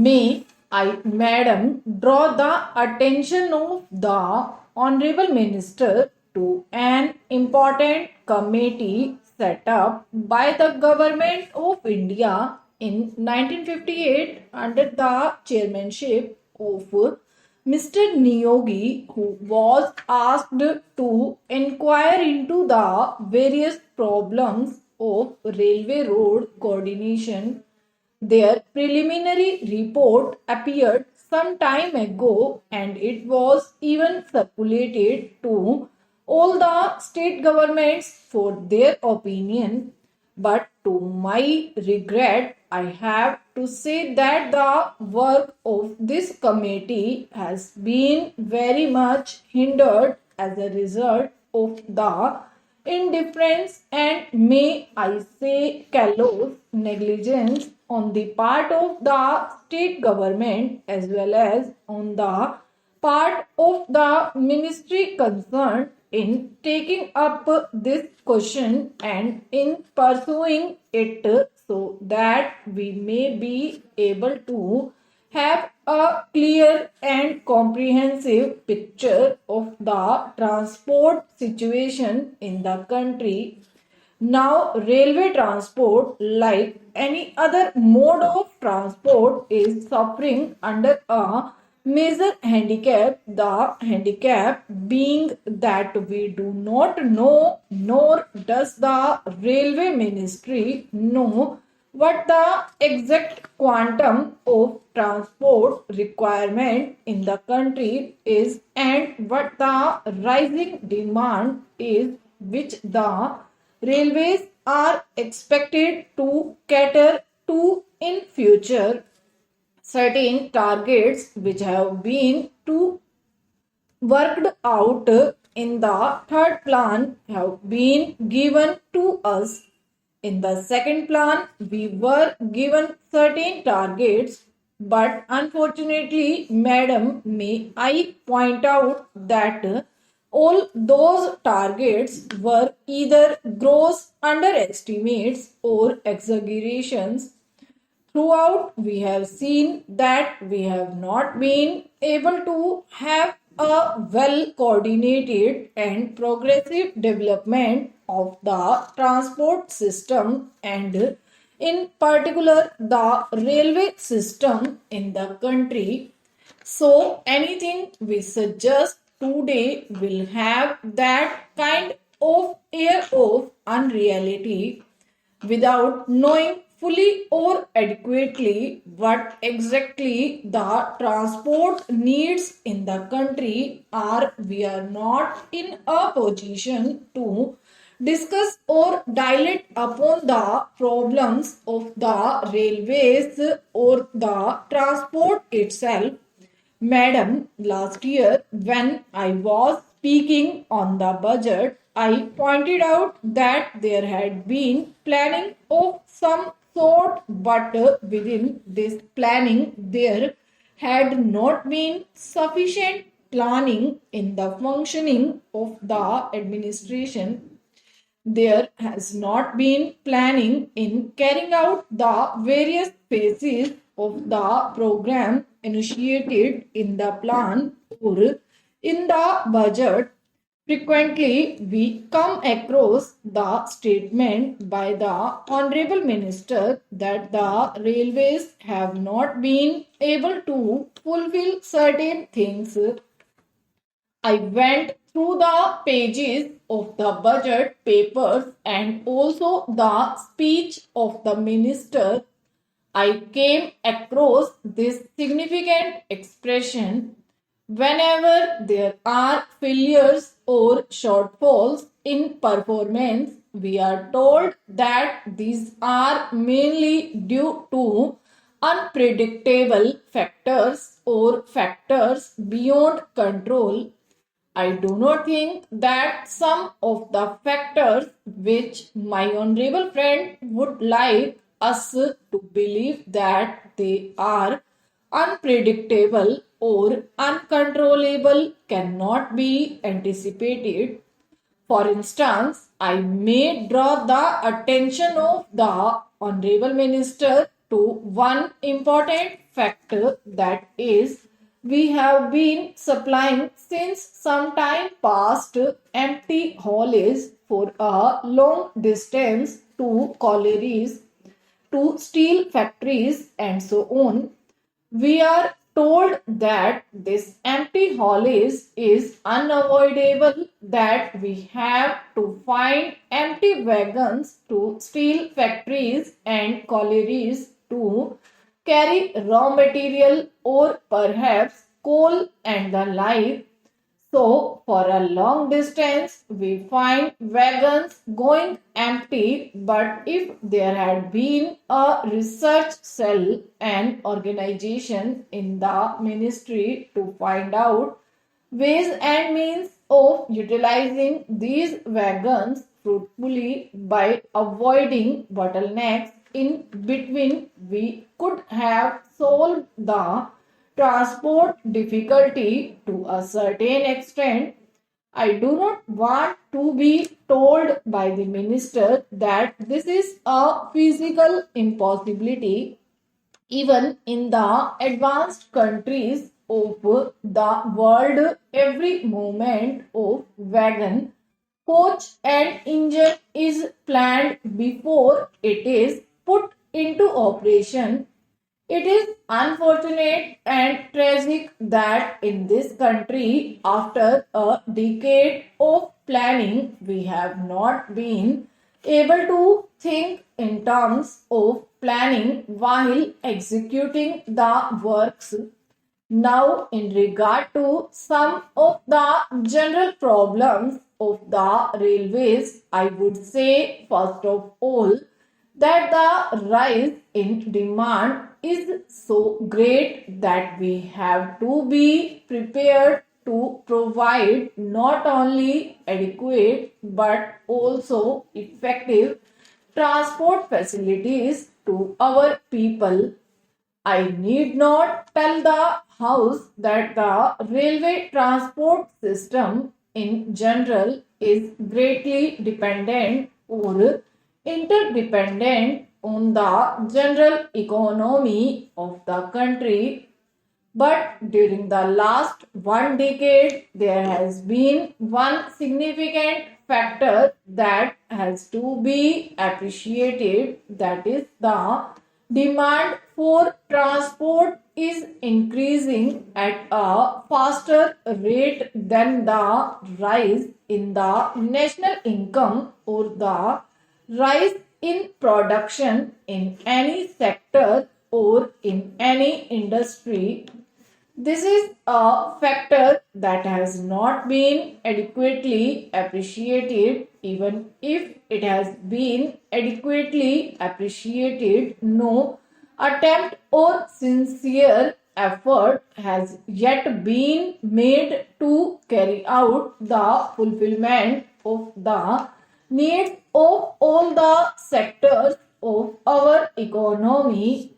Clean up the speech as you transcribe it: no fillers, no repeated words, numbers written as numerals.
May I, Madam, draw the attention of the Honorable Minister to an important committee set up by the Government of India in 1958 under the chairmanship of Mr. Niyogi, who was asked to inquire into the various problems of railway road coordination. Their preliminary report appeared some time ago and it was even circulated to all the state governments for their opinion. But to my regret, I have to say that the work of this committee has been very much hindered as a result of the indifference and, may I say, callous negligence on the part of the state government as well as on the part of the ministry concerned in taking up this question and in pursuing it so that we may be able to have a clear and comprehensive picture of the transport situation in the country. Now, railway transport, like any other mode of transport, is suffering under a major handicap. The handicap being that we do not know, nor does the railway ministry know, what the exact quantum of transport requirement in the country is and what the rising demand is, which the railways are expected to cater to in future. Certain targets which have been worked out in the third plan have been given to us. In the second plan, we were given certain targets, but unfortunately, Madam, may I point out that all those targets were either gross underestimates or exaggerations. Throughout, we have seen that we have not been able to have a well coordinated and progressive development of the transport system and in particular the railway system in the country. So anything we suggest today will have that kind of air of unreality without knowing fully or adequately what exactly the transport needs in the country, or we are not in a position to discuss or dilate upon the problems of the railways or the transport itself. Madam, last year when I was speaking on the budget, I pointed out that there had been planning of some sort, but within this planning, there had not been sufficient planning in the functioning of the administration. There has not been planning in carrying out the various phases of the program initiated in the plan or in the budget. Frequently, we come across the statement by the Honorable Minister that the railways have not been able to fulfill certain things. I went through the pages of the budget papers and also the speech of the minister. I came across this significant expression: whenever there are failures or shortfalls in performance, we are told that these are mainly due to unpredictable factors or factors beyond control. I do not think that some of the factors which my honorable friend would like us to believe that they are unpredictable or uncontrollable cannot be anticipated. For instance, I may draw the attention of the Honorable Minister to one important fact that is we have been supplying since some time past empty holidays for a long distance to collieries, to steel factories and so on. We are told that this empty holidays is unavoidable, that we have to find empty wagons to steel factories and collieries to carry raw material or perhaps coal and the like. So, for a long distance, we find wagons going empty, but if there had been a research cell and organization in the ministry to find out ways and means of utilizing these wagons fruitfully by avoiding bottlenecks in between, we could have solved the transport difficulty to a certain extent. I do not want to be told by the minister that this is a physical impossibility. Even in the advanced countries of the world, every movement of wagon, coach and engine is planned before it is put into operation. It is unfortunate and tragic that in this country, after a decade of planning, we have not been able to think in terms of planning while executing the works. Now, in regard to some of the general problems of the railways, I would say first of all that the rise in demand is so great that we have to be prepared to provide not only adequate but also effective transport facilities to our people. I need not tell the House that the railway transport system in general is greatly dependent or interdependent on the general economy of the country. But during the last one decade, there has been one significant factor that has to be appreciated, that is the demand for transport is increasing at a faster rate than the rise in the national income or the rise in production in any sector or in any industry. This is a factor that has not been adequately appreciated. Even if it has been adequately appreciated, no attempt or sincere effort has yet been made to carry out the fulfillment of the needs of all the sectors of our economy.